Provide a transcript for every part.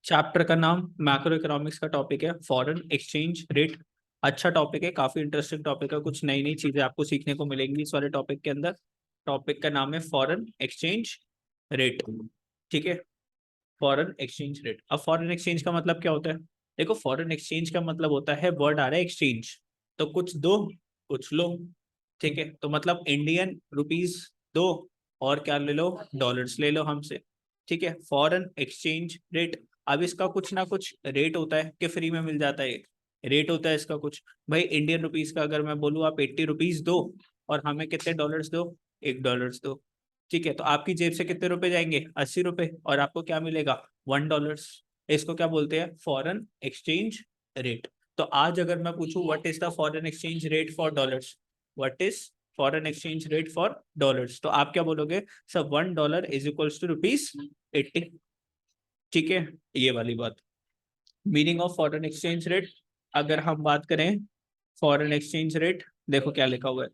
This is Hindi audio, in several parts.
चैप्टर का नाम मैक्रो इकोनॉमिक्स का टॉपिक है फॉरेन एक्सचेंज रेट। अच्छा टॉपिक है, काफी इंटरेस्टिंग टॉपिक है, कुछ नई नई चीजें आपको सीखने को मिलेंगी इस वाले टॉपिक के अंदर। टॉपिक का नाम है फॉरेन एक्सचेंज रेट। ठीक है, फॉरेन एक्सचेंज रेट। अब फॉरेन एक्सचेंज का मतलब क्या होता है? देखो, फॉरेन एक्सचेंज का मतलब होता है, वर्ड आ रहा है एक्सचेंज, तो कुछ दो कुछ लो। ठीक है, तो मतलब इंडियन रुपीस दो और क्या ले लो, डॉलर्स ले लो हमसे। ठीक है, फॉरेन एक्सचेंज रेट। अब इसका कुछ ना कुछ रेट होता है कि फ्री में मिल जाता है, रेट होता है इसका कुछ। भाई इंडियन रुपीस का अगर मैं बोलूँ आप 80 रुपीज दो और हमें कितने डॉलर्स दो, $1 दो। ठीक है, तो आपकी जेब से कितने रुपए जाएंगे, 80 रुपए, और आपको क्या मिलेगा, $1। इसको क्या बोलते हैं, फॉरेन एक्सचेंज रेट। तो आज अगर मैं पूछूं what is the foreign exchange rate for dollars, what is foreign exchange rate for dollars, तो आप क्या बोलोगे, सर $1 इज इक्वल्स टू ₹80। ठीक है, ये वाली बात। Meaning of foreign exchange rate, अगर हम बात करें फॉरेन एक्सचेंज रेट, देखो क्या लिखा हुआ है,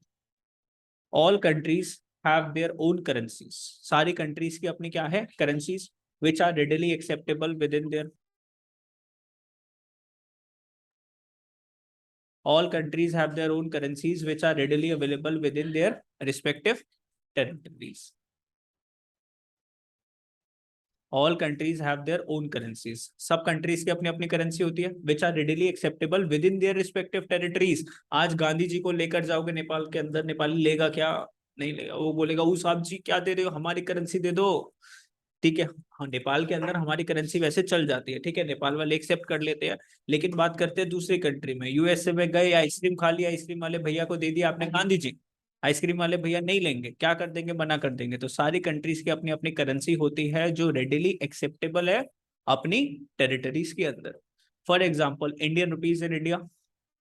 all countries have their own currencies. सारी कंट्रीज की अपनी क्या है, currencies, which are readily acceptable within their, all countries have their own currencies which are readily available within their respective territories. All countries have their own currencies. सब कंट्रीज की अपनी अपनी करेंसी होती है which are readily acceptable within their respective territories. आज गांधी जी को लेकर जाओगे नेपाल के अंदर, नेपाली लेगा क्या, नहीं लेगा, वो बोलेगा वो साहब जी क्या दे रहे हो, हमारी करेंसी दे दो। ठीक है, हाँ नेपाल के अंदर हमारी करेंसी वैसे चल जाती है, ठीक है, नेपाल वाले एक्सेप्ट कर लेते हैं। लेकिन बात करते हैं दूसरी कंट्री में, यूएसए में गए, आइसक्रीम खा लिया, आइसक्रीम वाले भैया को दे दिया आपने गांधी जी, आइसक्रीम वाले भैया नहीं लेंगे, क्या कर देंगे, मना कर देंगे। तो सारी कंट्रीज की अपनी अपनी करेंसी होती है जो रेडिली एक्सेप्टेबल है अपनी टेरिटरीज के अंदर। For example Indian rupees in India,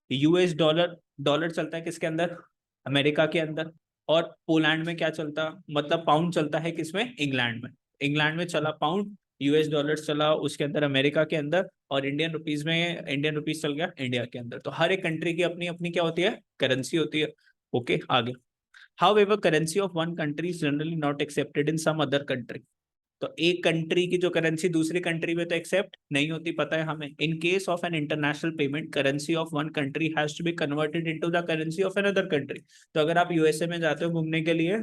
US dollar, dollar चलता है किसके अंदर, अमेरिका के अंदर। और पोलैंड में क्या चलता, मतलब पाउंड चलता है किसमें, इंग्लैंड में। इंग्लैंड में चला पाउंड, यूएस डॉलर चला उसके अंदर अमेरिका के अंदर, और इंडियन रुपीज में इंडियन रुपीज चल गया इंडिया के अंदर। तो हर एक कंट्री की अपनी अपनी क्या होती है, करेंसी होती है। ओके, आगे। However, currency of one country is generally not accepted in some other country. तो एक कंट्री की जो करेंसी दूसरी कंट्री में तो एक्सेप्ट नहीं होती, पता है हमें। In case of an international payment, currency of one country has to be converted into the currency of another country. तो अगर आप यूएसए में जाते हो घूमने के लिए,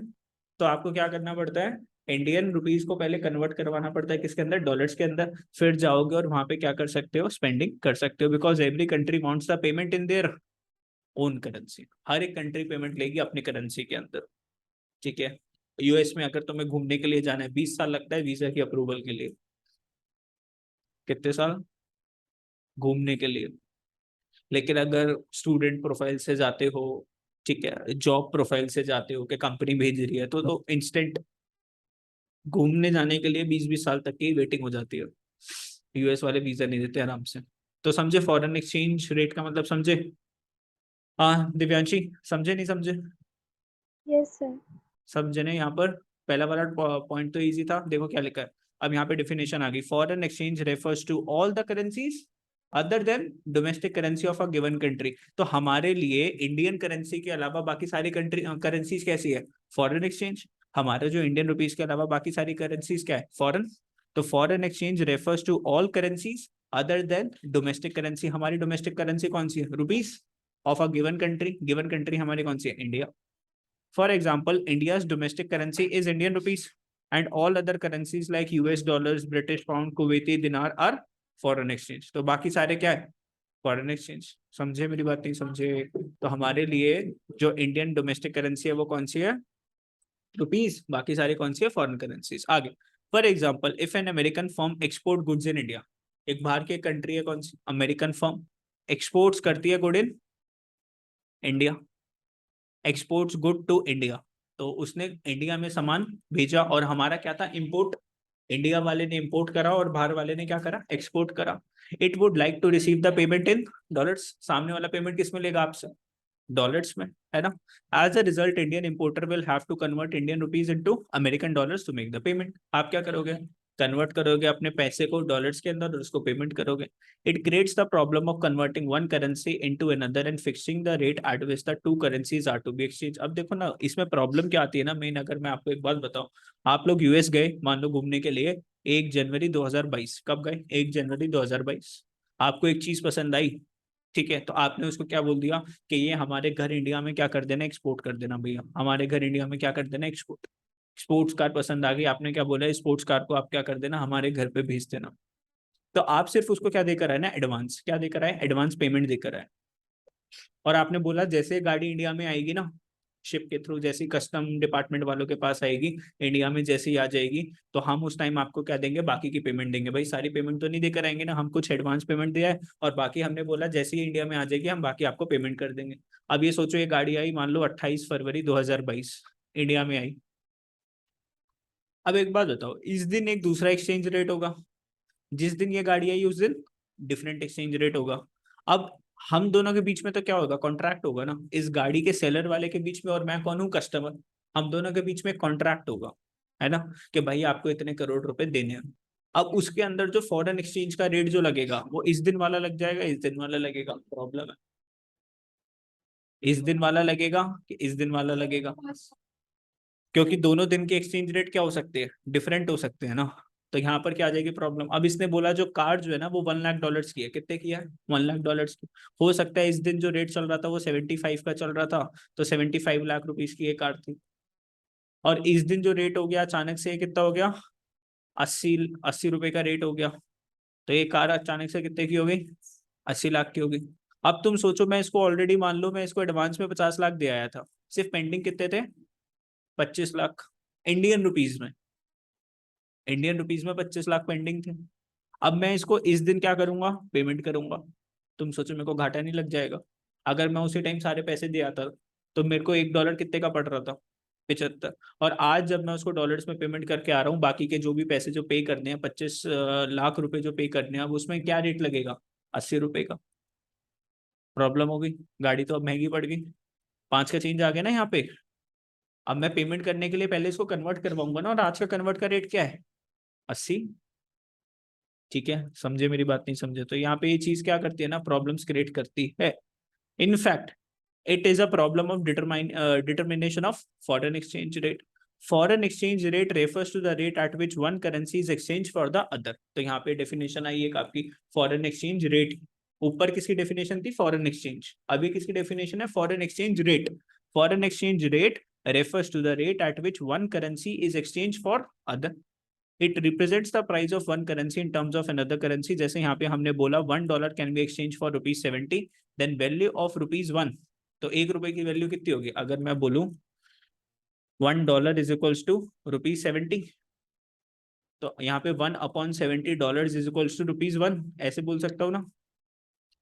तो आपको क्या करना पड़ता है, इंडियन रुपीज को पहले कन्वर्ट करवाना पड़ता है किसके अंदर, डॉलर्स के अंदर। फिर जाओगे और वहां पे क्या कर सकते हो, स्पेंडिंग कर सकते हो, because every country wants the payment in their own currency. हर एक कंट्री पेमेंट लेगी अपनी करेंसी के अंदर। ठीक है, यूएस में अगर तुम्हें घूमने के लिए जाना है, 20 साल लगता है वीजा की अप्रूवल के लिए। कितने साल, घूमने के लिए। लेकिन अगर स्टूडेंट प्रोफाइल से जाते हो, ठीक है, जॉब प्रोफाइल से जाते हो कि कंपनी भेज रही है, तो इंस्टेंट घूमने जाने के लिए 20-20 साल तक की वेटिंग हो जाती है। यूएस वाले वीजा नहीं देते आराम से। तो समझे फॉरेन एक्सचेंज रेट का मतलब, समझे? हाँ दिव्यांशी, समझे नहीं समझे? Yes sir. समझे नहीं, यहाँ पर पहला वाला पॉइंट तो इजी था, देखो क्या लिखा है। अब यहाँ पे डिफिनेशन आ गई, foreign exchange refers to all the currencies other than domestic currency of a given country. तो हमारे लिए इंडियन करेंसी के अलावा बाकी सारी कंट्री करेंसीज कैसी है, फॉरेन एक्सचेंज। हमारे जो इंडियन रुपीज के अलावा बाकी सारी करेंसीज क्या है, फॉरेन। तो foreign exchange refers to all currencies other than domestic currency. हमारी डोमेस्टिक करेंसी कौन सी है, rupees of a given country. Given country हमारी कौन सी है, India. For example, India's domestic currency is Indian rupees, and all other currencies like US dollars, British pound, Kuwaiti dinar are foreign exchange. तो बाकी सारे क्या है, फॉरेन एक्सचेंज। समझे मेरी बात, नहीं समझे? तो हमारे लिए जो इंडियन डोमेस्टिक करेंसी है वो कौन सी है, रुपीज। बाकी सारी कौन सी है, फॉरेन करेंसीज। आगे, for example if an American firm export goods in India, एक बाहर की कंट्री है कौन सी, अमेरिकन फर्म, एक्सपोर्ट्स करती है good in India, exports good to India. तो उसने इंडिया में सामान भेजा और हमारा क्या था, इंपोर्ट। इंडिया वाले ने इंपोर्ट करा और बाहर वाले ने क्या करा, एक्सपोर्ट करा। It would like to receive the payment in dollars. सामने वाला पेमेंट किस में लेगा आपसे, डॉलर्स में, है ना। As a result Indian importer will have to convert Indian rupees into American dollars to make the payment. आप क्या करोगे, कन्वर्ट करोगे अपने पैसे को डॉलर्स के अंदर और उसको पेमेंट करोगे। It creates the problem of converting one currency into another and fixing the rate at which the two currencies are to be exchange. अब देखो ना, इसमें प्रॉब्लम क्या आती है ना मेन, अगर मैं आपको एक बात बताऊं, आप लोग यूएस गए मान लो घूमने के लिए 1 जनवरी 2022, कब गए? 1 जनवरी 2022। आपको एक चीज पसंद आई, ठीक है, तो आपने उसको क्या बोल दिया कि ये हमारे घर इंडिया में क्या कर देना, एक्सपोर्ट कर देना भैया, हमारे घर इंडिया में क्या कर देना, एक्सपोर्ट। स्पोर्ट्स कार पसंद आ गई, आपने क्या बोला, स्पोर्ट्स कार को आप क्या कर देना, हमारे घर पे भेज देना। तो आप सिर्फ उसको क्या देकर आए ना, एडवांस, क्या देकर आए, एडवांस पेमेंट देकर आए। और आपने बोला जैसे गाड़ी इंडिया में आएगी ना, शिप के थ्रू, जैसी कस्टम डिपार्टमेंट वालों के पास आएगी इंडिया में, जैसे ही आ जाएगी, तो हम उस टाइम आपको क्या देंगे, बाकी की पेमेंट देंगे। भाई सारी पेमेंट तो नहीं देकर आएंगे ना, हम कुछ एडवांस पेमेंट दिया है और बाकी हमने बोला जैसे ही इंडिया में आ जाएगी हम बाकी आपको पेमेंट कर देंगे। अब ये सोचो, ये गाड़ी आई मान लो 28 फरवरी 2022 इंडिया में आई। अब एक बात बताओ, इस दिन एक दूसरा एक्सचेंज रेट होगा, जिस दिन ये गाड़ी आई उस दिन डिफरेंट एक्सचेंज रेट होगा। अब हम दोनों के बीच में तो क्या होगा, कॉन्ट्रैक्ट होगा ना, इस गाड़ी के सेलर वाले के बीच में, और मैं कौन हूँ, कस्टमर। हम दोनों के बीच में कॉन्ट्रैक्ट होगा, है ना, कि भाई आपको इतने करोड़ रुपए देने हैं। अब उसके अंदर जो फॉरेन एक्सचेंज का रेट जो लगेगा वो इस दिन वाला लग जाएगा, इस दिन वाला लगेगा, प्रॉब्लम है। इस दिन वाला लगेगा कि इस दिन वाला लगेगा, क्योंकि दोनों दिन के एक्सचेंज रेट क्या हो सकते हैं, डिफरेंट हो सकते हैं ना। तो यहाँ पर क्या आ जाएगी प्रॉब्लम। अब इसने बोला जो कार जो है ना वो 1 लाख डॉलर्स की है, कितने की है, 1 लाख डॉलर्स की। हो सकता है इस दिन जो रेट चल रहा था वो 75 का चल रहा था, तो 75 लाख रुपीज की एक कार थी। और इस दिन जो रेट हो गया अचानक से कितना हो गया, 80 80 रुपए का रेट हो गया, तो ये कार अचानक से कितने की हो गई, 80 लाख की हो गई। अब तुम सोचो, मैं इसको ऑलरेडी मान लो मैं इसको एडवांस में 50 लाख दे आया था, सिर्फ पेंडिंग कितने थे, 25 लाख, इंडियन रुपीज में, इंडियन रुपीज में 25 लाख पेंडिंग थे। अब मैं इसको इस दिन क्या करूंगा, पेमेंट करूंगा। तुम सोचो मेरे को घाटा नहीं लग जाएगा? अगर मैं उसी टाइम सारे पैसे दिया था तो मेरे को $1 कितने का पड़ रहा था, 75। और आज जब मैं उसको डॉलर्स में पेमेंट करके आ रहा हूँ, बाकी के जो भी पैसे जो पे करने हैं, 25 लाख रुपए जो पे करने हैं, अब उसमें क्या रेट लगेगा, 80 रुपए का। प्रॉब्लम हो गई, गाड़ी तो अब महंगी पड़ गई, 5 का चेंज आ गया ना यहाँ पे। अब मैं पेमेंट करने के लिए पहले इसको कन्वर्ट करवाऊंगा ना, और आज का कन्वर्ट का रेट क्या है, 80। ठीक है, समझे मेरी बात, नहीं समझे तो यहाँ पे ये चीज क्या करती है ना, प्रॉब्लम्स क्रिएट करती है। In fact it is a problem of determination of foreign exchange rate. Foreign exchange rate refers to the rate at which one currency is exchanged for the other. तो यहाँ पे डेफिनेशन आई एक आपकी फॉरेन एक्सचेंज रेट। ऊपर किसकी डेफिनेशन थी, फॉरेन एक्सचेंज, अभी किसकी डेफिनेशन है, foreign exchange rate. Foreign exchange rate refers to the rate at which one currency is exchanged for other. It represents the price of one currency in terms of another currency. जैसे यहाँ पे हमने बोला $1 can be exchanged for ₹70, then value of ₹1, तो ₹1 की वैल्यू कितनी होगी, अगर मैं बोलूं $1 इज इक्वल्स टू ₹70, तो यहाँ पे $1/70 इज इक्वल्स टू ₹1, ऐसे बोल सकता हूँ ना,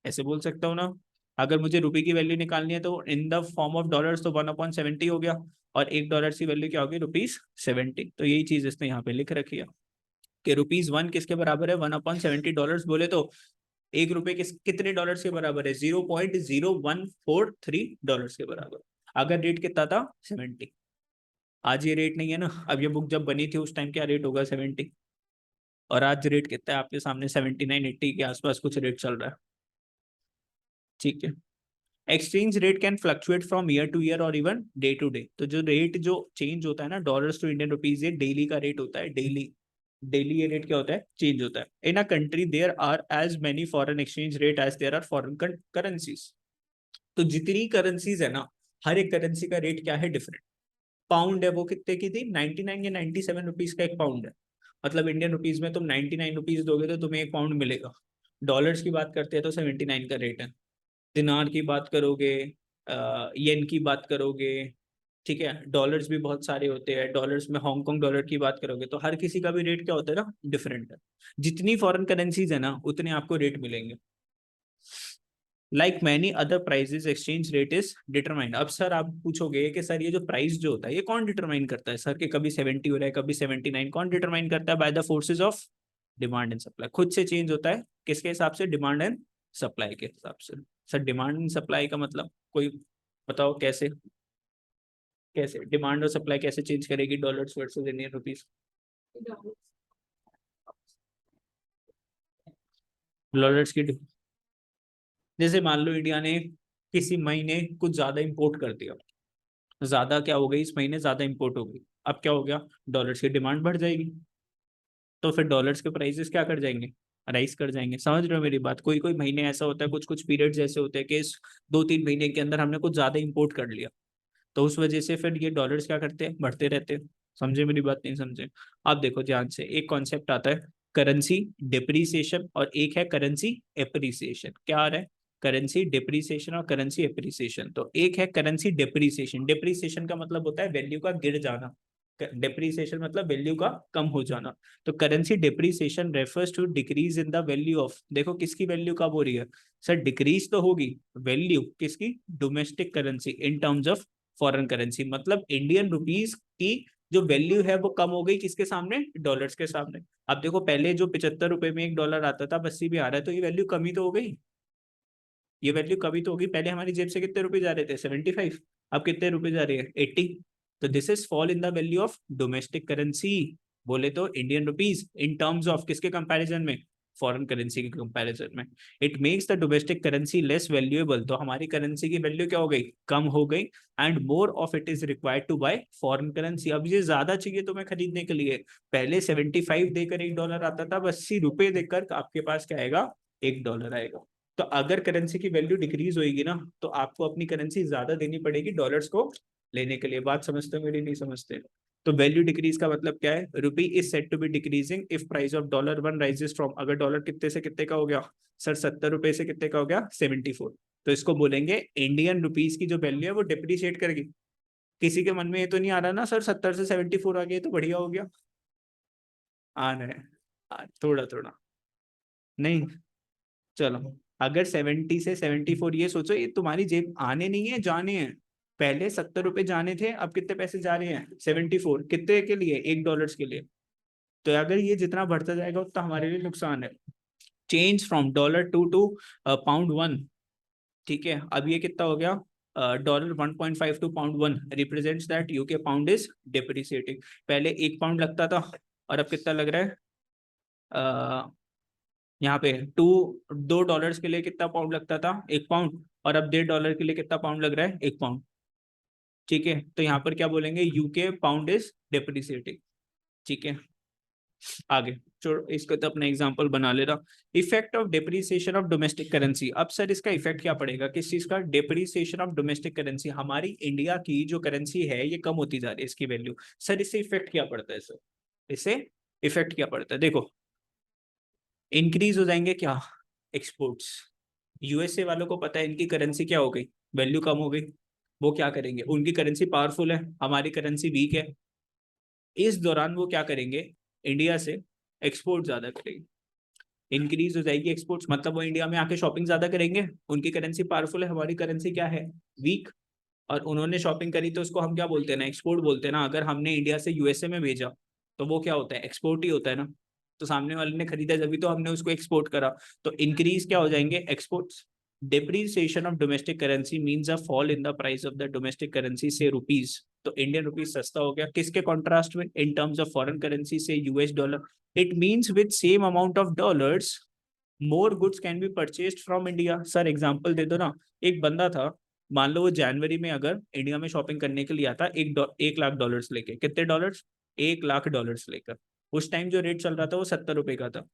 ऐसे बोल सकता हूँ ना। अगर मुझे रुपए की वैल्यू निकालनी है तो in the form of dollars, तो 1/70 हो गया, और $1 की वैल्यू क्या होगी, ₹70। तो यही चीज इसने यहाँ पे लिख रखी है कि ₹1 किसके बराबर है, $1/70 बोले तो ₹1 कितने डॉलर्स के बराबर है, $0.0143 के बराबर। अगर रेट कितना था, 70। आज ये रेट नहीं है ना, अब ये बुक जब बनी थी उस टाइम क्या रेट होगा, 70। और आज रेट कितना है आपके सामने, 79 80 के आसपास कुछ रेट चल रहा है। ठीक है, exchange rate can fluctuate from year two year और इवन डे टू डे। तो जो रेट जो चेंज होता है ना, डॉलर्स टू इंडियन रुपीज, ये डेली का रेट होता है, डेली। डेली ये रेट क्या होता है, चेंज होता है। In a country there are as many foreign exchange rate as there are foreign currencies. तो जितनी करेंसीज है ना, हर एक करेंसी का रेट क्या है, डिफरेंट। पाउंड है वो कितने की थी, 99 या 97 रुपीज का एक पाउंड है। मतलब इंडियन रुपीज में तुम 99 रुपीज दोगे तो तुम्हें एक पाउंड मिलेगा। डॉलर्स की बात करते हैं तो 79 का रेट है। दिनार की बात करोगे, येन की बात करोगे, ठीक है, डॉलर्स भी बहुत सारे होते हैं, डॉलर्स में हांगकांग डॉलर की बात करोगे, तो हर किसी का भी रेट क्या होता है ना, डिफरेंट है। जितनी फॉरेन करेंसीज है ना उतने आपको रेट मिलेंगे। Like many other prices exchange rate is determined. अब सर आप पूछोगे कि सर ये जो प्राइस जो होता है ये कौन डिटरमाइन करता है सर, कि कभी 70 हो रहा है कभी 79, कौन डिटरमाइन करता है, by the forces of demand and supply. खुद से चेंज होता है, किसके हिसाब से, डिमांड एंड सप्लाई के हिसाब से। सर डिमांड एंड सप्लाई का मतलब कोई बताओ, कैसे, कैसे डिमांड और सप्लाई कैसे चेंज करेगी dollars versus Indian rupees. Dollars की जैसे मान लो इंडिया ने किसी महीने कुछ ज्यादा इंपोर्ट कर दिया, ज्यादा क्या हो गई, इस महीने ज्यादा इंपोर्ट हो गई, अब क्या हो गया, डॉलर्स की डिमांड बढ़ जाएगी, तो फिर डॉलर्स के प्राइसेस क्या कर जाएंगे, राइज कर जाएंगे। समझ रहे हो मेरी बात? कोई कोई महीने ऐसा होता है, कुछ कुछ पीरियड्स ऐसे होते हैं कि इस 2-3 महीने के अंदर हमने कुछ ज्यादा इंपोर्ट कर लिया, तो उस वजह से फिर ये डॉलर्स क्या करते हैं, बढ़ते रहते हैं। समझे मेरी बात? नहीं समझे? अब देखो ध्यान से, एक कॉन्सेप्ट आता है करेंसी डिप्रिसिएशन और एक है करेंसी एप्रिसिएशन। क्या आ रहा है? करेंसी डिप्रिसिएशन और करेंसी एप्रिसिएशन। तो एक है करेंसी डिप्रिसिएशन, डिप्रिसिएशन का मतलब होता है वैल्यू का गिर जाना, डिप्रिसिएशन मतलब वैल्यू का कम हो जाना। तो currency depreciation refers to decrease in the value of, देखो किसकी वैल्यू कब हो रही है सर, डिक्रीज तो होगी वैल्यू किसकी, domestic currency in terms of foreign currency, मतलब इंडियन रुपीस की जो वैल्यू है वो कम हो गई किसके सामने, डॉलर्स के सामने। अब देखो पहले जो 75 रुपए में एक डॉलर आता था, 80 भी आ रहा है, तो ये वैल्यू कमी तो हो गई, ये वैल्यू कभी तो होगी। पहले हमारी जेब से कितने रुपए जा रहे थे, 75, अब कितने रुपए जा रहे हैं, 80। तो this is fall in the value of domestic currency, बोले तो Indian rupees in terms of किसके कंपैरिजन में, फॉरेन करेंसी के कंपैरिजन में। It makes the domestic currency less valuable, तो हमारी करेंसी की वैल्यू क्या हो गई, कम हो गई। And more of it is required to buy foreign currency, अब ये ज्यादा चाहिए तुम्हें खरीदने के लिए। पहले 75 देकर एक डॉलर आता था, अब 80 रुपए देकर आपके पास क्या आएगा, एक डॉलर आएगा। तो अगर करेंसी की वैल्यू डिक्रीज होगी ना, तो आपको अपनी करेंसी ज्यादा देनी पड़ेगी डॉलर्स को लेने के लिए। बात समझते हो मेरी? नहीं समझते? तो वैल्यू डिक्रीज का मतलब क्या है, rupee is said to be decreasing if price of dollar one rises from, अगर डॉलर कितने से कितने का हो गया सर, 70 रुपए से कितने का हो गया, 74, तो इसको बोलेंगे इंडियन रुपीज की जो वैल्यू है वो डिप्रिशिएट करेगी। किसी के मन में ये तो नहीं आ रहा ना सर 70 से 74 आ गया तो बढ़िया हो गया, आ रहा है थोड़ा थोड़ा, नहीं चलो। अगर 70 से 74, ये सोचो ये तुम्हारी जेब आने नहीं है जाने हैं, पहले 70 रुपए जाने थे, अब कितने पैसे जा रहे हैं, 74, कितने के लिए, एक डॉलर्स के लिए। तो अगर ये जितना बढ़ता जाएगा उतना हमारे लिए नुकसान है। Change from dollar to pound one, ठीक है, अब ये कितना हो गया, dollar 1.5 to pound one represents that UK pound is depreciating. पहले 1 पाउंड लगता था और अब कितना लग रहा है, यहाँ पे 2 डॉलर्स के लिए कितना पाउंड लगता था, 1 पाउंड, और अब 1.5 डॉलर के लिए कितना पाउंड लग रहा है, 1 पाउंड। ठीक है, तो यहाँ पर क्या बोलेंगे, यूके पाउंड इज डिप्रिसिएटिंग। ठीक है, आगे छोड़ो इसको, तो अपना एग्जांपल बना ले रहा। Effect of depreciation of domestic currency, अब सर इसका इफेक्ट क्या पड़ेगा, किस चीज का, डिप्रिसिएशन ऑफ डोमेस्टिक करेंसी, हमारी इंडिया की जो करेंसी है ये कम होती जा रही है इसकी वैल्यू। सर इससे इफेक्ट क्या पड़ता है सर, इससे इफेक्ट क्या पड़ता है, देखो इंक्रीज हो जाएंगे क्या, एक्सपोर्ट्स। यूएसए वालों को पता है इनकी करेंसी क्या हो गई, वैल्यू कम हो गई, वो क्या करेंगे, उनकी करेंसी पावरफुल है, हमारी करेंसी वीक है, इस दौरान वो क्या करेंगे, इंडिया से एक्सपोर्ट ज्यादा करेंगे, इंक्रीज हो जाएगी एक्सपोर्ट्स, मतलब वो इंडिया में आके शॉपिंग ज्यादा करेंगे, उनकी करेंसी पावरफुल है, हमारी करेंसी क्या है, वीक, और उन्होंने शॉपिंग करी तो उसको हम क्या बोलते हैं ना, एक्सपोर्ट बोलते हैं ना। अगर हमने इंडिया से यूएसए में भेजा तो वो क्या होता है, एक्सपोर्ट ही होता है ना, तो सामने वाले ने खरीदा जब भी तो हमने उसको एक्सपोर्ट करा, तो इंक्रीज क्या हो जाएंगे, exports. Depreciation of domestic currency means a fall in the price of the domestic currency से रुपीज, तो इंडियन रुपीज सस्ता हो गया किसके कॉन्ट्रास्ट में, in terms of foreign currency से US dollar. It means with same amount of dollars more goods can be purchased from India. Sir example दे दो ना, एक बंदा था, मान लो वो जनवरी में अगर इंडिया में शॉपिंग करने के लिए आता, 1 लाख डॉलर्स लेके, कितने डॉलर्स, 1 लाख डॉलर्स लेकर, उस टाइम जो रेट चल रहा था वो 70 रुपए का था,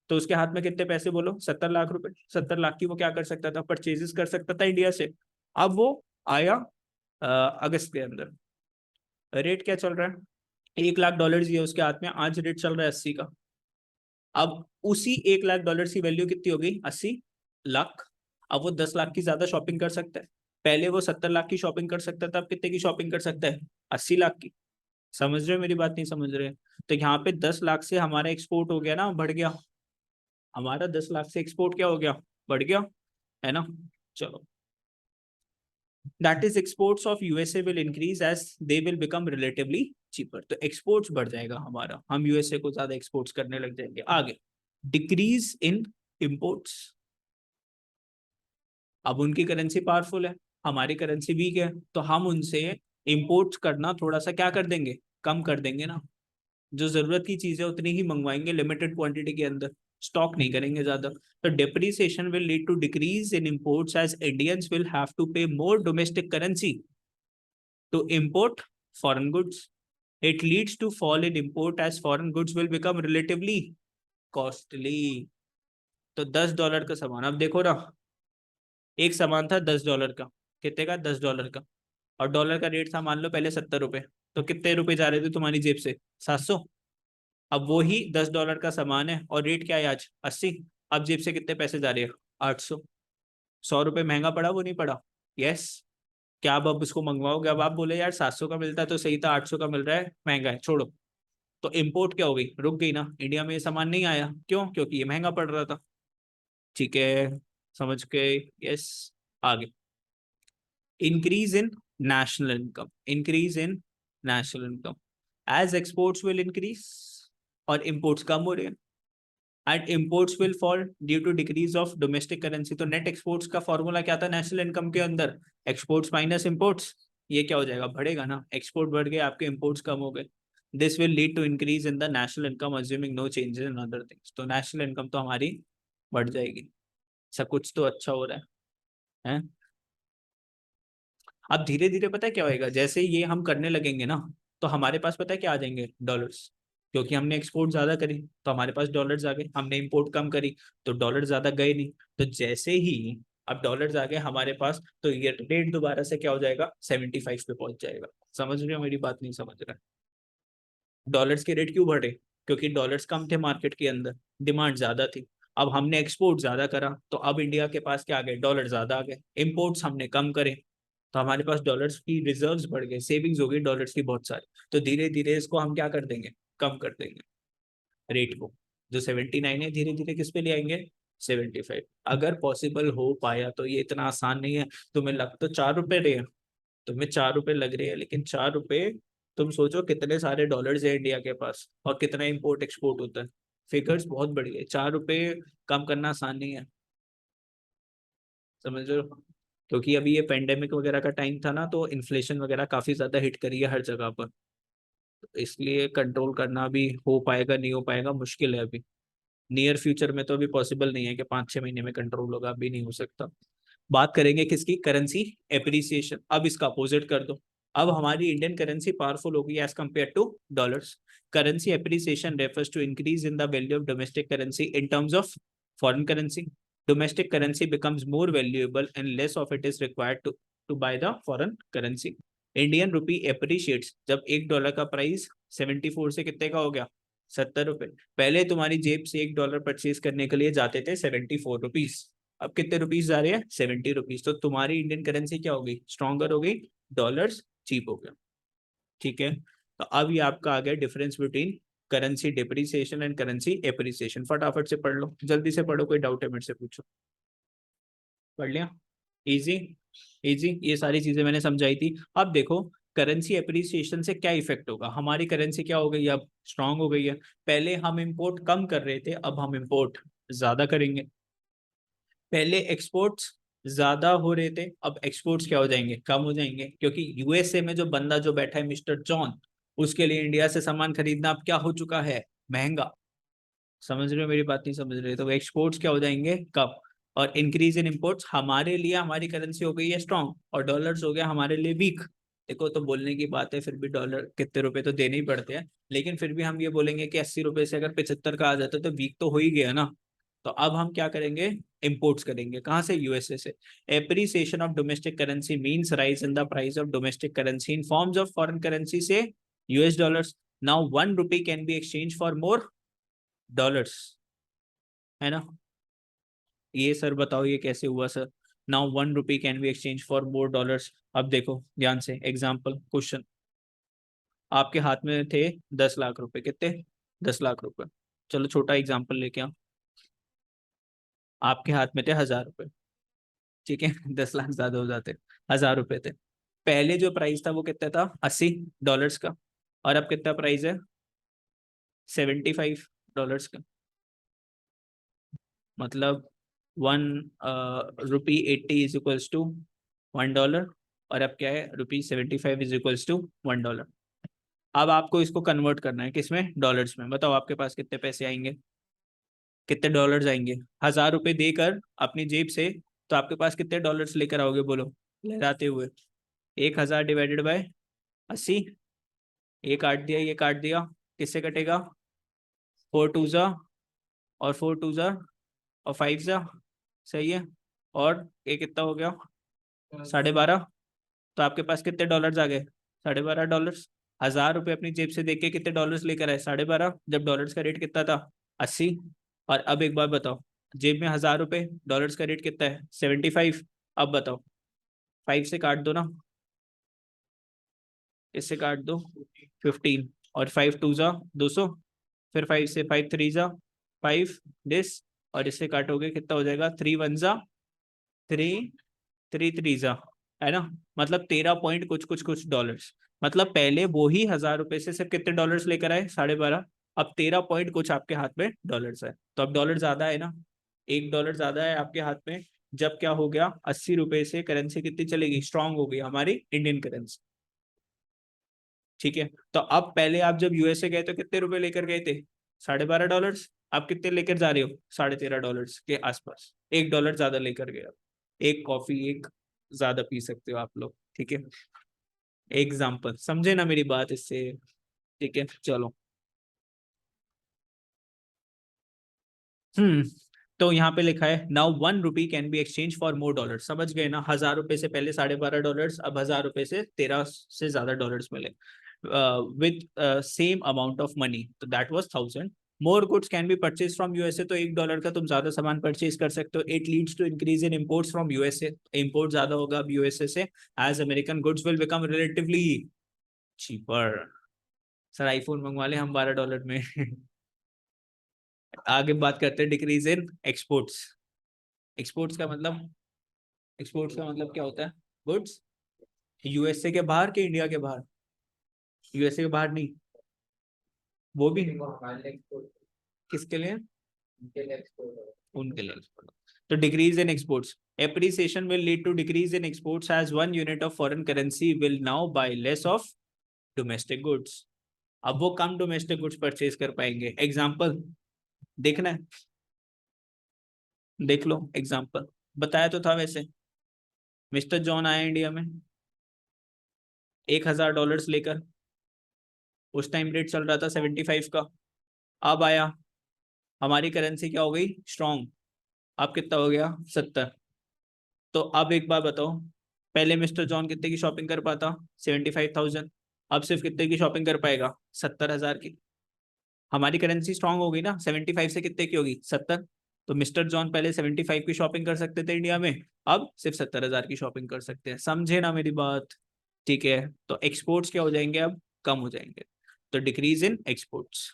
तो उसके हाथ में कितने पैसे बोलो, 70 लाख रुपए, 70 लाख की वो क्या कर सकता था, परचेजेस कर सकता था इंडिया से। अब वो आया अगस्त के अंदर, रेट क्या चल रहा है, 1 लाख डॉलर ये उसके हाथ में, आज रेट चल रहा है 80 का। अब उसी 1 लाख डॉलर की वैल्यू कितनी हो गई, 80 लाख। अब वो 10 लाख की ज्यादा शॉपिंग कर सकता है, पहले वो 70 लाख की शॉपिंग कर सकता था, अब कितने की शॉपिंग कर सकता है, 80 लाख की। समझ रहे हो मेरी बात, नहीं समझ रहे? तो यहाँ पे 10 लाख से हमारा एक्सपोर्ट हो गया ना, बढ़ गया, हमारा 10 लाख से एक्सपोर्ट क्या हो गया, बढ़ गया, है ना। चलो, that is exports of USA will increase as they will become relatively cheaper, तो एक्सपोर्ट्स बढ़ जाएगा हमारा, हम यूएसए को ज्यादा एक्सपोर्ट्स करने लग जाएंगे। आगे, डिक्रीज इन इंपोर्ट्स, अब उनकी करेंसी पावरफुल है, हमारी करेंसी वीक है, तो हम उनसे इंपोर्ट्स करना थोड़ा सा क्या कर देंगे, कम कर देंगे ना, जो जरूरत की चीजें उतनी ही मंगवाएंगे लिमिटेड क्वांटिटी के अंदर। स्टॉक नहीं करेंगे ज्यादा। तो depreciation will lead to decrease in imports as Indians will have to pay more domestic currency to import foreign goods. It leads to fall in import as foreign goods will become relatively costly. तो $10 का सामान, अब देखो ना, एक सामान था $10 का, कितने का, $10 का, और डॉलर का रेट था मान लो पहले $70, तो कितने रुपए जा रहे थे तुम्हारी जेब से, 700। अब वो ही $10 का सामान है और रेट क्या है आज, 80। अब जेब से कितने पैसे जा रहे हैं, 800। $100 महंगा पड़ा, वो नहीं पड़ा? यस। क्या आप अब उसको मंगवाओगे? अब आप बोले यार 700 का मिलता है तो सही था, 800 का मिल रहा है महंगा है, छोड़ो। तो इम्पोर्ट क्या हो गई, रुक गई ना, इंडिया में ये सामान नहीं आया, क्यों? क्योंकि ये महंगा पड़ रहा था। ठीक है, समझ के? यस। आगे, increase in national income, increase in national income as exports will increase, और इम्पोर्ट्स कम हो रहे हैं, and imports will fall due to decrease of domestic currency. तो नेट एक्सपोर्ट्स का फॉर्मूला क्या था नेशनल इनकम के अंदर, एक्सपोर्ट्स माइनस इम्पोर्ट्स। ये क्या हो जाएगा, बढ़ेगा ना, एक्सपोर्ट बढ़ गए, आपके इम्पोर्ट्स कम हो गए। This will lead to increase in the national income assuming no changes in other things. तो नेशनल इनकम तो हमारी बढ़ जाएगी। सब कुछ तो अच्छा हो रहा है? अब धीरे धीरे पता है क्या होएगा, जैसे ये हम करने लगेंगे ना, तो हमारे पास पता है क्या आ जाएंगे, डॉलर्स। क्योंकि हमने एक्सपोर्ट ज्यादा करी तो हमारे पास डॉलर्स आ गए, हमने इंपोर्ट कम करी तो डॉलर ज्यादा गए नहीं। तो जैसे ही अब डॉलर्स आ गए हमारे पास, तो ये रेट दोबारा से क्या हो जाएगा, 75 पे पहुंच जाएगा। समझ रहे हो मेरी बात, नहीं समझ रहे? डॉलर्स के रेट क्यों बढ़े? क्योंकि डॉलर्स कम थे मार्केट के अंदर, डिमांड ज्यादा थी। अब हमने एक्सपोर्ट ज्यादा करा तो अब इंडिया के पास क्या आ गए, डॉलर ज्यादा आ गए। इम्पोर्ट्स हमने कम करे तो हमारे पास डॉलर्स की रिजर्व्स बढ़ गए, सेविंग्स हो गई डॉलर्स की बहुत सारी। तो धीरे धीरे इसको हम क्या कर देंगे, कम कर देंगे रेट को। जो 79 है धीरे धीरे किस पे ले आएंगे, 75। अगर पॉसिबल हो पाया तो, ये इतना आसान नहीं है। तुम्हें लग तो ₹4 रहे हैं, तुम्हें ₹4 लग रहे हैं, लेकिन ₹4, तुम सोचो कितने सारे डॉलर्स है इंडिया के पास और कितना इंपोर्ट एक्सपोर्ट होता है। फिगर्स बहुत बड़ी है, ₹4 कम करना आसान नहीं है, समझ रहे हो? क्योंकि अभी ये पेंडेमिक वगैरह का टाइम था ना, तो इन्फ्लेशन वगैरह काफी ज्यादा हिट करी है हर जगह पर। तो इसलिए कंट्रोल करना भी हो पाएगा नहीं हो पाएगा मुश्किल है अभी। नियर फ्यूचर में तो अभी पॉसिबल नहीं है कि 5-6 महीने में कंट्रोल होगा, अभी नहीं हो सकता। बात करेंगे किसकी, करेंसी एप्रिसिएशन। अब इसका अपोजिट कर दो, अब हमारी इंडियन करेंसी पावरफुल होगी as compare to dollars. Currency appreciation refers to increase in the value of domestic currency in terms of foreign currency. Domestic currency becomes more valuable and less of it is required to buy the foreign currency. Indian rupee appreciates जब $1 का प्राइस 74 से कितने का हो गया, ₹70। पहले तुम्हारी जेब से $1 परचेज करने के लिए जाते थे ₹74, अब कितने रुपीस जा रहे हैं, ₹70। तो तुम्हारी इंडियन करेंसी क्या हो गई, स्ट्रॉन्गर हो गई, डॉलर्स चीप हो गया। ठीक है, तो अब ये आपका आ गया difference between currency depreciation and currency appreciation. फटाफट से पढ़ लो, जल्दी से पढ़ो, कोई डाउट है मेरे से पूछो। पढ़ लिया? इजी, इजी, ये सारी चीजें मैंने समझाई थी। अब देखो करेंसी एप्रिसिएशन से क्या इफेक्ट होगा, हमारी करेंसी क्या हो गई, अब स्ट्रांग हो गई है। पहले हम इंपोर्ट कम कर रहे थे, अब हम इंपोर्ट ज्यादा करेंगे। पहले एक्सपोर्ट्स ज्यादा हो रहे थे, अब एक्सपोर्ट्स क्या हो जाएंगे, कम हो जाएंगे। क्योंकि यूएसए में जो बंदा जो बैठा है मिस्टर जॉन, उसके लिए इंडिया से सामान खरीदना अब क्या हो चुका है, महंगा। समझ रहे हो मेरी बात, नहीं समझ रहे? तो एक्सपोर्ट्स क्या हो जाएंगे, कम। और इंक्रीज इन इंपोर्ट्स हमारे लिए, हमारी करेंसी हो गई है स्ट्रांग और डॉलर्स हो गया हमारे लिए वीक। देखो तो बोलने की बात है, फिर भी डॉलर कितने रुपए तो देने ही पड़ते हैं, लेकिन फिर भी हम ये बोलेंगे कि ₹80 से अगर 75 का आ जाता है तो वीक तो हो ही गया ना। तो अब हम क्या करेंगे, इंपोर्ट्स करेंगे, कहाँ से, यूएसए से। Appreciation of domestic currency means rise in the price of domestic currency in forms of foreign currency से US dollars. Now ₹1 can be exchange for more dollars, है ना? ये सर बताओ ये कैसे हुआ sir? Now ₹1 can be exchange for more dollars. अब देखो ध्यान से, एग्जाम्पल क्वेश्चन, आपके हाथ में थे 10 लाख रुपए, कितने, 10 लाख रुपए। चलो छोटा एग्जाम्पल लेके आओ, आपके हाथ में थे ₹1000, ठीक है? 10 लाख ज्यादा हो जाते, ₹1000 थे। पहले जो प्राइस था वो कितना था, $80 का, और अब कितना प्राइस है, $75 का। मतलब 1 रुपी 80 इज इक्वल्स टू $1, और अब क्या है, ₹75 इज इक्वल्स टू $1। अब आपको इसको कन्वर्ट करना है किसमें, डॉलर्स में। बताओ आपके पास कितने पैसे आएंगे, कितने डॉलर्स आएंगे? 1000 रुपए देकर अपनी जेब से, तो आपके पास कितने डॉलर्स लेकर आओगे बोलो लहराते हुए? 1000 डिवाइडेड बाय 80, ये काट दिया, ये काट दिया, किससे कटेगा? 4 2 और 4 2 और 5 सही है। और ये कितना हो गया? 12.5। तो आपके पास कितने डॉलर्स आ गए? 12.5 डॉलर्स। 1000 रुपये अपनी जेब से देके कितने डॉलर्स लेकर आए? 12.5, जब डॉलर्स का रेट कितना था? 80। और अब एक बात बताओ, जेब में 1000 रुपये, डॉलर्स का रेट कितना है? 75। अब बताओ, 5 से काट दो ना, इससे काट दो 15, और 5 2 200, फिर 5 से 5 3 5 दिस, और इससे काटोगे कितना हो जाएगा? 3 1 3 3 3 है ना? मतलब 13 पॉइंट कुछ कुछ कुछ डॉलर्स। मतलब पहले वो ही 1000 रुपए से सिर्फ कितने डॉलर्स लेकर आए? 12.5। अब 13 पॉइंट कुछ आपके हाथ में डॉलर्स है, तो अब डॉलर ज्यादा है ना, $1 ज्यादा है आपके हाथ में। जब क्या हो गया? 80 रुपए से करेंसी कितनी चलेगी? स्ट्रांग हो गई हमारी इंडियन करेंसी। ठीक है, तो अब पहले आप जब यूएसए गए तो कितने रुपए लेकर गए थे? 12.5 डॉलर्स। आप कितने लेकर जा रहे हो? 13.5 डॉलर्स के आसपास, $1 ज्यादा लेकर गए। एक कॉफी एक ज्यादा पी सकते हो आप लोग, ठीक है? एग्जाम्पल समझे ना मेरी बात इससे? ठीक है, चलो। तो यहाँ पे लिखा है now 1 rupee can be exchange for more dollar. समझ गए ना? 1000 रुपए से पहले 12.5 डॉलर्स, अब 1000 रुपए से 13 से ज्यादा डॉलर्स मिले with same amount of money, तो that was 1000। More goods can be purchase from USA, तो $1 का तुम ज्यादा सामान परचेज कर सकते हो। It leads to increase in imports from USA, import ज्यादा होगा अब यूएसए से, as American goods will become relatively cheaper. Sir iPhone मंगवा ले हम $12 में। आगे बात करते हैं डिक्रीज इन एक्सपोर्ट्स। एक्सपोर्ट्स का मतलब, एक्सपोर्ट्स का मतलब क्या होता है? गुड्स यूएसए के बाहर के इंडिया के बाहर? यूएसए के बाहर नहीं, वो भी किसके लिए? उनके लिए export। तो decrease in exports, appreciation will lead to decrease in exports as 1 unit of foreign currency will now buy less of domestic goods. अब वो कम डोमेस्टिक गुड्स परचेज कर पाएंगे। एग्जाम्पल देखना है, देख लो एग्जाम्पल। बताया तो था वैसे। मिस्टर जॉन आया इंडिया में $1000 लेकर, उस टाइम रेट चल रहा था 75 का। अब आया, हमारी करेंसी क्या हो गई? स्ट्रॉन्ग। अब कितना हो गया? 70। तो अब एक बार बताओ, पहले मिस्टर जॉन कितने की शॉपिंग कर पाता? 75,000। अब सिर्फ कितने की शॉपिंग कर पाएगा? 70,000 की। हमारी करेंसी स्ट्रांग हो गई ना, 75 से कितने की होगी? 70। तो मिस्टर जॉन पहले 75 की शॉपिंग कर सकते थे इंडिया में, अब सिर्फ 70,000 की शॉपिंग कर सकते हैं। समझे ना मेरी बात? ठीक है, तो एक्सपोर्ट्स क्या हो जाएंगे? अब कम हो जाएंगे, तो decrease in exports.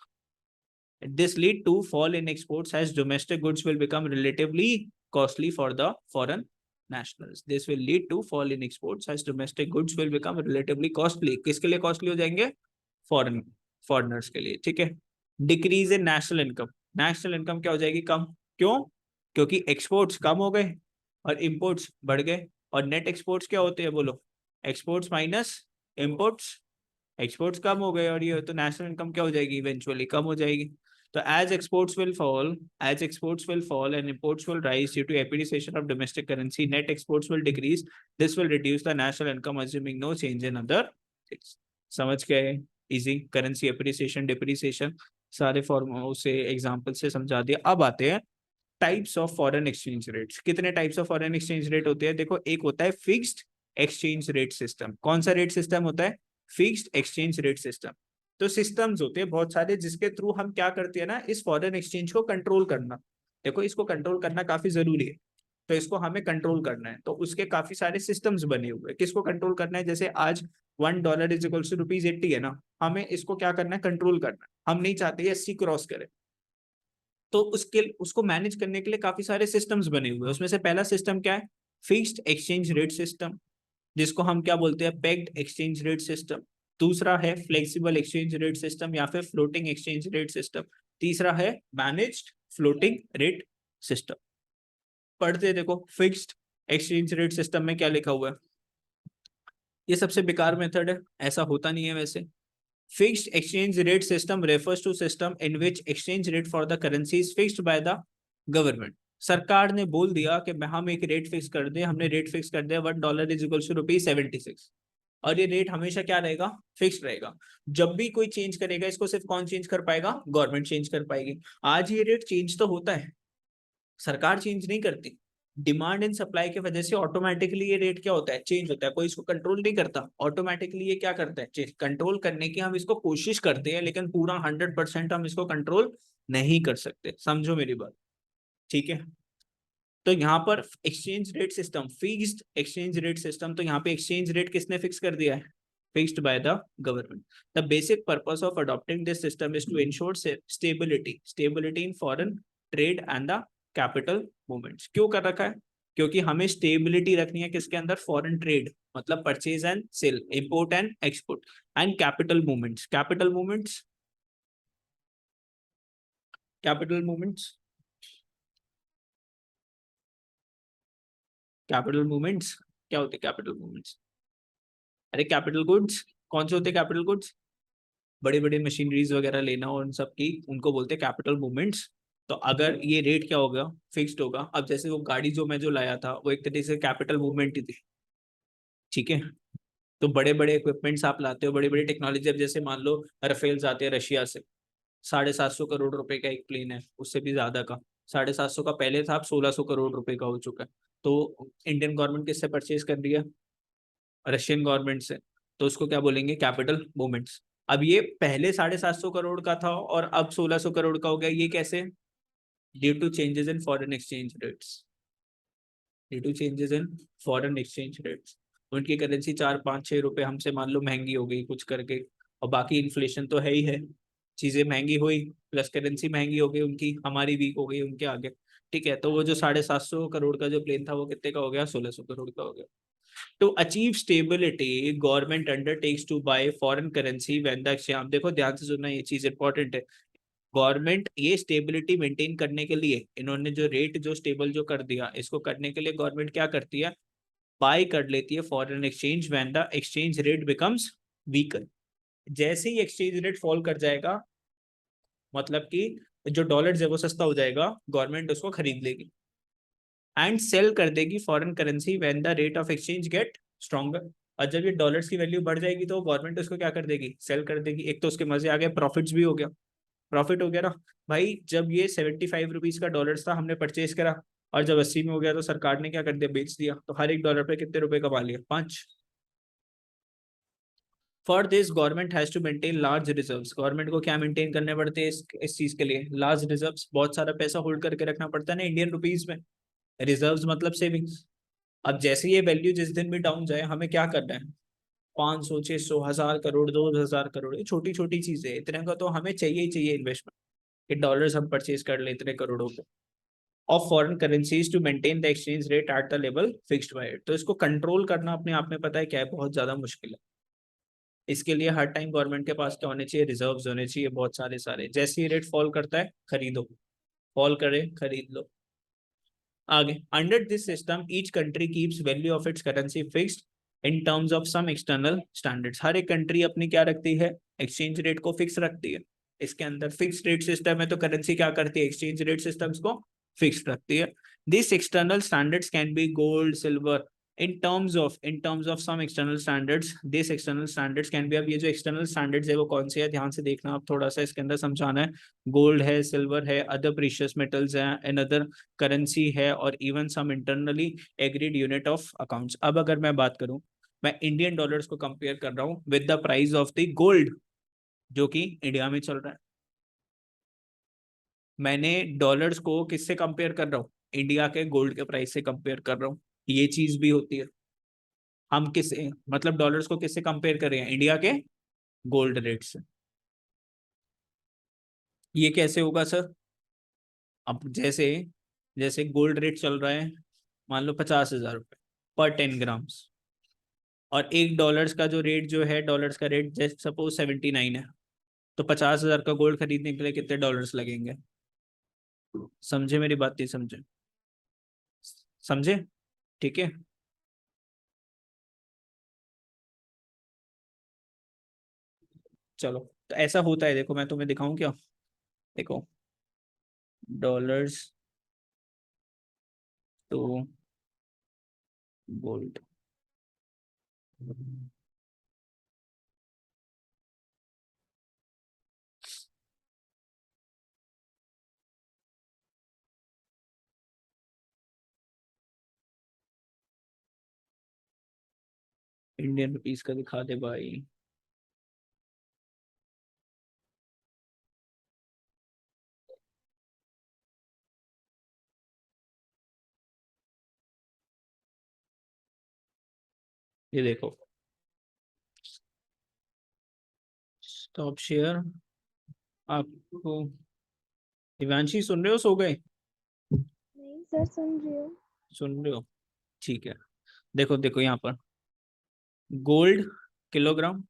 This lead to fall in exports as domestic goods will become relatively costly for the foreign nationals. This will lead to fall in exports as domestic goods will become relatively costly. किसके लिए costly हो जाएंगे? फॉरेनर्स के लिए, ठीक है। Decrease in national income, national income क्या हो जाएगी? कम। क्यों? क्योंकि एक्सपोर्ट्स कम हो गए और इंपोर्ट्स बढ़ गए। और नेट एक्सपोर्ट्स क्या होते हैं बोलो? Exports minus imports. एक्सपोर्ट्स कम हो गए और ये तो नेशनल इनकम क्या हो जाएगी? इवेंचुअली कम हो जाएगी। तो as exports will fall and imports will rise due to appreciation of domestic currency, net exports will decrease. This will reduce the national income assuming no change in other things. समझ गए? इजी, करेंसी अप्रिसिएशन डिप्रिसिएशन सारे फॉर्मूलों से एग्जांपल से समझा दिया। अब आते हैं types of foreign exchange rates. कितने types of foreign exchange rate होते हैं? देखो, एक होता है फिक्स्ड एक्सचेंज रेट सिस्टम। कौन सा रेट सिस्टम होता है? Fixed exchange rate system. तो सिस्टम्स होते हैं बहुत सारे जिसके थ्रू हम क्या करते हैं ना, इस फॉरेन एक्सचेंज को कंट्रोल करना। देखो, इसको कंट्रोल करना काफी जरूरी है, तो इसको हमें कंट्रोल करना है, तो उसके काफी सारे सिस्टम्स बने हुए हैं। किसको कंट्रोल करना है? जैसे आज $1 इज इक्वल टू ₹80 है ना, हमें इसको क्या करना है? कंट्रोल करना है। हम नहीं चाहते 80 क्रॉस करे, तो उसको मैनेज करने के लिए काफी सारे सिस्टम्स बने हुए हैं। उसमें से पहला सिस्टम क्या है? फिक्स्ड एक्सचेंज रेट सिस्टम, जिसको हम क्या बोलते हैं? Pegged exchange rate system. दूसरा है फ्लेक्सिबल एक्सचेंज रेट सिस्टम या फिर फ्लोटिंग एक्सचेंज रेट सिस्टम। तीसरा है मैनेज्ड फ्लोटिंग रेट सिस्टम। पढ़ते देखो, फिक्स्ड एक्सचेंज रेट सिस्टम में क्या लिखा हुआ है? ये सबसे बेकार मेथड है, ऐसा होता नहीं है वैसे। Fixed exchange rate system refers to system in which exchange rate for the currency is fixed by the government. सरकार ने बोल दिया कि हम एक रेट फिक्स कर दे, हमने रेट फिक्स कर दिया $1 इज इक्वल टू ₹76, और ये रेट हमेशा क्या रहेगा, फिक्स रहेगा। जब भी कोई चेंज करेगा इसको सिर्फ कौन चेंज कर पाएगा, गवर्नमेंट चेंज कर पाएगी। आज ये रेट चेंज तो होता है, सरकार चेंज नहीं करती। डिमांड एंड सप्लाई की वजह से ऑटोमेटिकली ये रेट क्या होता है, चेंज होता है। कोई इसको कंट्रोल नहीं करता, ऑटोमेटिकली ये क्या करता है, चेंज। कंट्रोल करने की हम इसको कोशिश करते हैं, लेकिन पूरा 100% हम इसको कंट्रोल नहीं कर सकते। समझो मेरी बात, ठीक है। तो यहाँ पर exchange rate system, fixed exchange rate system, तो यहाँ पे एक्सचेंज रेट किसने फिक्स कर दिया है, fixed by the government. The basic purpose of adopting this system is to ensure stability in foreign trade and the capital movements. क्यों कर रखा है, क्योंकि हमें स्टेबिलिटी रखनी है किसके अंदर, फॉरेन ट्रेड मतलब purchase and sale, import and export, and capital movements. Capital movements क्या होते हैं, कैपिटल मूवमेंट्स, अरे कैपिटल गुड्स। कौन से होते हैं कैपिटल गुड्स, बड़े बड़े मशीनरीज वगैरह लेना और उन सब की, उनको बोलते हैं कैपिटल मूवमेंट्स। तो अगर ये रेट क्या होगा, फिक्स्ड होगा। अब जैसे वो गाड़ी जो मैं जो लाया था वो एक तरीके से कैपिटल मूवमेंट ही थी, ठीक है। तो बड़े बड़े इक्विपमेंट्स आप लाते हो, बड़ी बड़ी टेक्नोलॉजी। अब जैसे मान लो रफेल्स आते हैं रशिया से, 750 करोड़ रुपए का एक प्लेन है, उससे भी ज्यादा का। 750 का पहले था, अब 1600 करोड़ रुपए का हो चुका है। तो इंडियन गवर्नमेंट किससे परचेज कर रही है, रशियन गवर्नमेंट से। तो उसको क्या बोलेंगे, कैपिटल मूवमेंट्स। अब ये पहले 750 करोड़ का था और अब 1600 करोड़ का हो गया, ये कैसे, due to changes in foreign exchange rates, due to changes in foreign exchange rates. उनकी करेंसी 4 5 6 रुपए हमसे मान लो महंगी हो गई कुछ करके, और बाकी इन्फ्लेशन तो है ही है, चीजें महंगी हुई प्लस करेंसी महंगी हो गई उनकी, हमारी वीक हो गई उनके आगे, ठीक है। तो वो जो 750 करोड़ का जो प्लेन था वो कितने का हो गया, 1600 करोड़ का हो गया। To achieve stability, government undertakes to buy foreign currency when the exchange, देखो ध्यान से सुनना, ये चीज इंपॉर्टेंट है। गवर्नमेंट ये स्टेबिलिटी मेंटेन करने के लिए, इन्होंने जो रेट जो स्टेबल जो कर दिया, इसको करने के लिए गवर्नमेंट क्या करती है, बाय कर लेती है foreign exchange when the exchange rate becomes weaker. जैसे ही एक्सचेंज रेट फॉल कर जाएगा, मतलब कि जो डॉलर है वो सस्ता हो जाएगा, गवर्नमेंट उसको खरीद लेगी एंड सेल कर देगी foreign currency when the rate of exchange get stronger. और जब ये डॉलर्स की वैल्यू बढ़ जाएगी तो गवर्नमेंट उसको क्या कर देगी, सेल कर देगी। एक तो उसके मजे आ गए, प्रॉफिट्स भी हो गया, प्रॉफिट हो गया ना भाई। जब ये 75 रुपीज का डॉलर था, हमने परचेज करा, और जब 80 में हो गया तो सरकार ने क्या कर दिया, बेच दिया। तो हर एक डॉलर पे कितने रुपए कमा लिया, 5। For this government has to maintain large reserves. Government को क्या मेंटेन करने पड़ते हैं इस चीज के लिए, लार्ज रिजर्व्स। बहुत सारा पैसा होल्ड करके रखना पड़ता है ना इंडियन रुपीज में। रिजर्व्स मतलब सेविंग्स। अब जैसे ये वैल्यू जिस दिन भी डाउन जाए, हमें क्या करना है, 500 600 1000 करोड़ 2000 करोड़, ये छोटी छोटी चीजें, इतने का तो हमें चाहिए ही चाहिए इन्वेस्टमेंट, कि डॉलर्स हम परचेज कर ले इतने करोड़ों के, of foreign currencies to maintain the exchange rate at the level fixed by it. तो इसको कंट्रोल करना अपने आप में पता है क्या है, बहुत ज्यादा मुश्किल है। इसके लिए हर टाइम गवर्नमेंट के पास क्या होने चाहिए, रिजर्व्स होने चाहिए बहुत सारे सारे। जैसे ही रेट फॉल करता है खरीदो, फॉल करे खरीद लो। आगे, under this system each country keeps value of its currency fixed in terms of some external standards. हर एक कंट्री अपनी क्या रखती है, एक्सचेंज रेट को फिक्स रखती है। इसके अंदर फिक्स रेट सिस्टम है, तो करेंसी क्या करती है, एक्सचेंज रेट सिस्टम्स को फिक्स रखती है। This external standards can be gold silver, in terms of some external standards, this external standards can be। अब ये जो external standards है वो कौन से है, ध्यान से देखना आप, थोड़ा सा इसके अंदर समझाना है। गोल्ड है, सिल्वर है, अदर प्रीशियस मेटल्स हैं, एंड अदर करेंसी है, और even some internally agreed unit of accounts. अब अगर मैं बात करूं, मैं इंडियन डॉलर्स को कंपेयर कर रहा हूं with the price of the gold जो कि इंडिया में चल रहा है। मैंने डॉलर्स को किससे कंपेयर कर रहा हूँ, इंडिया के गोल्ड के प्राइस से कंपेयर कर रहा हूँ। ये चीज भी होती है। हम किससे, मतलब डॉलर्स को किससे कंपेयर कर रहे हैं, इंडिया के गोल्ड रेट से। ये कैसे होगा सर, अब जैसे जैसे गोल्ड रेट चल रहा है, मान लो 50,000 रुपये पर 10 ग्राम्स, और एक डॉलर्स का जो रेट जो है, डॉलर्स का रेट जैसे सपोज 79 है, तो 50,000 का गोल्ड खरीदने के लिए कितने डॉलर्स लगेंगे। समझे मेरी बात, नहीं समझे, समझे, ठीक है। चलो तो ऐसा होता है, देखो मैं तुम्हें दिखाऊं क्या, देखो dollars to gold, Indian rupees का दिखा दे भाई। ये देखो स्टॉप शेयर आपको, दिव्यांशी सुन रहे हो, सो गए? नहीं सर, सुन रही हूँ। सुन रहे हो, ठीक है। देखो देखो यहाँ पर गोल्ड किलोग्राम,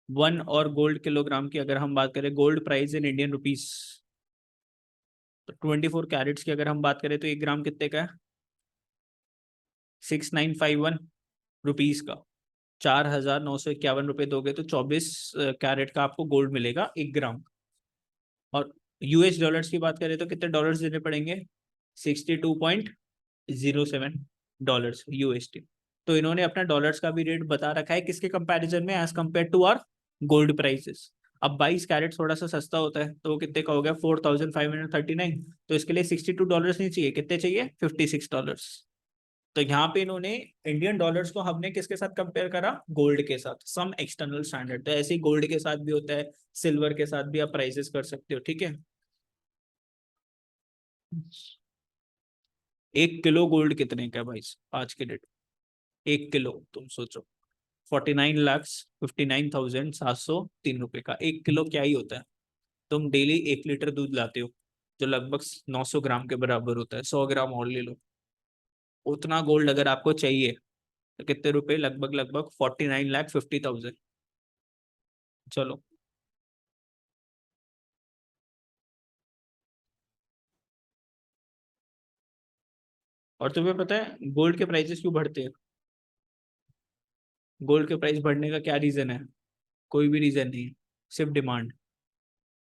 वन और गोल्ड किलोग्राम की अगर हम बात करें, gold price in Indian rupees, तो 24 कैरेट्स की अगर हम बात करें तो 1 ग्राम कितने का है? 6951 रुपीज का। 4951 रुपये दोगे तो 24 कैरेट का आपको गोल्ड मिलेगा 1 ग्राम। और यूएस डॉलर्स की बात करें तो कितने डॉलर्स देने पड़ेंगे? 62.07 डॉलर्स यूएसडी। तो इन्होंने अपना डॉलर्स का भी रेट बता रखा है किसके कंपैरिजन में, as compare to our gold prices. अब 22 कैरेट थोड़ा सा सस्ता होता है, तो वो कितने का हो गया? 4539। तो इसके लिए $62 नहीं चाहिए, कितने चाहिए? $56। तो यहाँ पे इन्होंने इंडियन डॉलर्स को हमने किसके साथ कंपेयर करा? गोल्ड के साथ, सम एक्सटर्नल स्टैंडर्ड। तो ऐसे ही गोल्ड के साथ भी होता है, सिल्वर के साथ भी आप प्राइसेस कर सकते हो, ठीक है। 1 किलो गोल्ड कितने का है भाई आज के डेट? 1 किलो तुम सोचो, 49,59,703 रुपए का 1 किलो क्या ही होता है। तुम डेली 1 लीटर दूध लाते हो, जो लगभग 900 ग्राम के बराबर होता है, 100 ग्राम और ले लो। उतना गोल्ड अगर आपको चाहिए तो कितने रुपए? लगभग लगभग 49,50,000। चलो, और तुम्हें पता है गोल्ड के प्राइसेस क्यों बढ़ते हैं? गोल्ड के प्राइस बढ़ने का क्या रीजन है? कोई भी रीजन नहीं, सिर्फ डिमांड।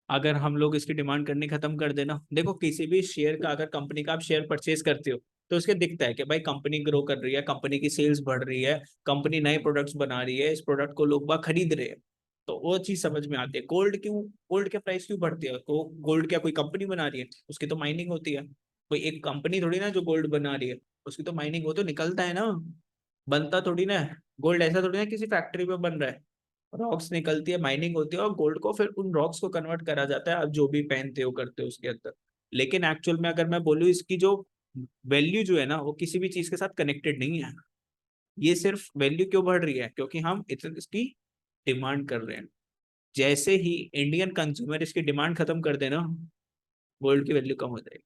अगर हम लोग इसकी डिमांड करनी खत्म कर देना, देखो किसी भी शेयर का, अगर कंपनी का आप शेयर परचेज करते हो तो उसके दिखता है कि भाई कंपनी ग्रो कर रही है, कंपनी की सेल्स बढ़ रही है, कंपनी नए प्रोडक्ट्स बना रही है, इस प्रोडक्ट को लोग बाग खरीद रहे हैं। तो वो चीज समझ में आती है। गोल्ड के प्राइस क्यों बढ़ती है? तो गोल्ड क्या कोई कंपनी बना रही है? उसकी तो माइनिंग होती है। कोई एक कंपनी थोड़ी ना जो गोल्ड बना रही है, उसकी तो माइनिंग, वो तो निकलता है ना, बनता थोड़ी ना है। गोल्ड ऐसा थोड़ी ना किसी फैक्ट्री में बन रहा है। रॉक्स निकलती है, माइनिंग होती है, और गोल्ड को फिर उन रॉक्स को कन्वर्ट करा जाता है, आप जो भी पहनते हो करते हो उसके अंदर। लेकिन एक्चुअल में अगर मैं बोलूँ, इसकी जो वैल्यू जो है ना, वो किसी भी चीज के साथ कनेक्टेड नहीं है। ये सिर्फ वैल्यू क्यों बढ़ रही है? क्योंकि हम इतनी इसकी डिमांड कर रहे हैं। जैसे ही इंडियन कंज्यूमर इसकी डिमांड खत्म कर देना, गोल्ड की वैल्यू कम हो जाएगी।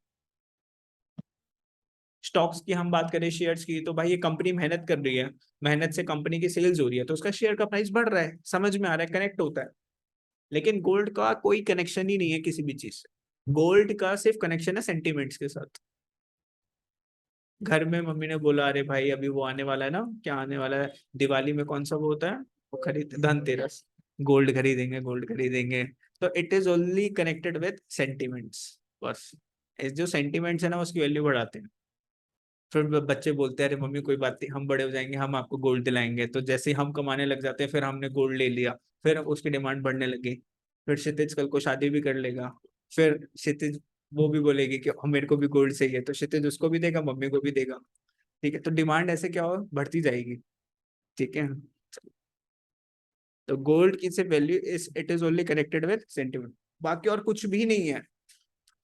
स्टॉक्स की हम बात करें, शेयर्स की, तो भाई ये कंपनी मेहनत कर रही है, मेहनत से कंपनी की सेल्स हो रही है, तो उसका शेयर का प्राइस बढ़ रहा है, समझ में आ रहा है, कनेक्ट होता है। लेकिन गोल्ड का कोई कनेक्शन ही नहीं है किसी भी चीज से। गोल्ड का सिर्फ कनेक्शन है सेंटिमेंट्स के साथ। घर में मम्मी ने बोला, अरे भाई अभी वो आने वाला है ना, क्या आने वाला है, दिवाली में कौन सा वो होता है, वो खरीद, धनतेरस, गोल्ड खरीदेंगे, गोल्ड खरीदेंगे। तो it is only connected with sentiments, बस। इस जो सेंटिमेंट्स है ना, उसकी वैल्यू बढ़ाते हैं। फिर बच्चे बोलते हैं, अरे मम्मी कोई बात नहीं, हम बड़े हो जाएंगे, हम आपको गोल्ड दिलाएंगे। तो जैसे ही हम कमाने लग जाते हैं, फिर हमने गोल्ड ले लिया, फिर उसकी डिमांड बढ़ने लगी। फिर क्षितिज कल को शादी भी कर लेगा, फिर क्षितिज वो भी बोलेगी कि मेरे को भी गोल्ड चाहिए, तो क्षितिज उसको भी देगा, मम्मी को भी देगा। ठीक है, तो डिमांड ऐसे क्या हो, बढ़ती जाएगी। ठीक है, तो गोल्ड की से value is, it is only connected with sentiment, बाकी और कुछ भी नहीं है।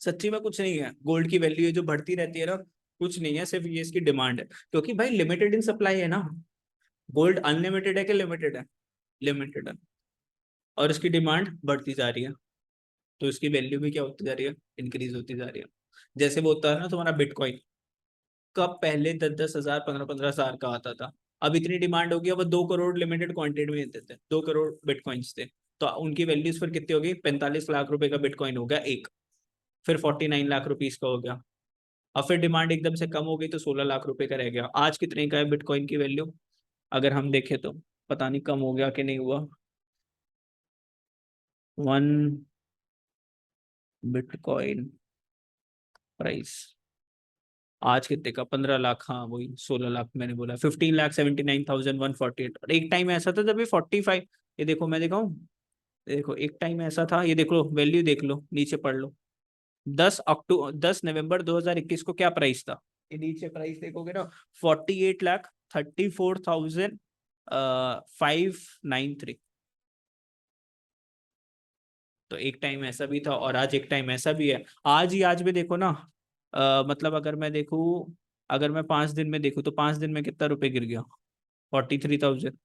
सच्ची में कुछ नहीं है। गोल्ड की वैल्यू जो बढ़ती रहती है ना, कुछ नहीं है, सिर्फ ये इसकी डिमांड है। क्योंकि भाई लिमिटेड इन सप्लाई है ना। गोल्ड अनलिमिटेड है कि लिमिटेड है? लिमिटेड है। और इसकी डिमांड बढ़ती जा रही है, तो इसकी वैल्यू भी क्या होती जा रही है? इंक्रीज होती जा रही है। जैसे वो होता है ना तुम्हारा बिटकॉइन, कब पहले 10-10 हजार, 15-15 हजार का आता था। अब इतनी डिमांड होगी, अब 2 करोड़ लिमिटेड क्वांटिटी में देते थे, 2 करोड़ बिटकॉइंस थे। तो उनकी वैल्यूज फिर कितनी होगी? 45 लाख रुपए का बिटकॉइन हो गया एक, फिर 49 लाख रुपीज का हो गया। अब फिर डिमांड एकदम से कम हो गई, तो 16 लाख रुपए का रह गया। आज कितने का है बिटकॉइन की वैल्यू? अगर हम देखें तो पता नहीं कम हो गया कि नहीं हुआ। वन बिटकॉइन प्राइस आज कितने का? 15 लाख, हाँ वही 16 लाख मैंने बोला, 15,79,148। और एक टाइम ऐसा था जब ये 45, ये देखो मैं दिखाऊं, देखो एक टाइम ऐसा था, ये देख लो वैल्यू, देख लो नीचे पढ़ लो, 10 नवंबर 2021 को क्या प्राइस था? ये नीचे प्राइस देखोगे ना, 48,34,593। तो एक टाइम ऐसा भी था और आज एक टाइम ऐसा भी है। आज भी देखो ना, मतलब अगर मैं देखूं, अगर मैं 5 दिन में देखूं तो 5 दिन में कितना रुपए गिर गया? 43,000।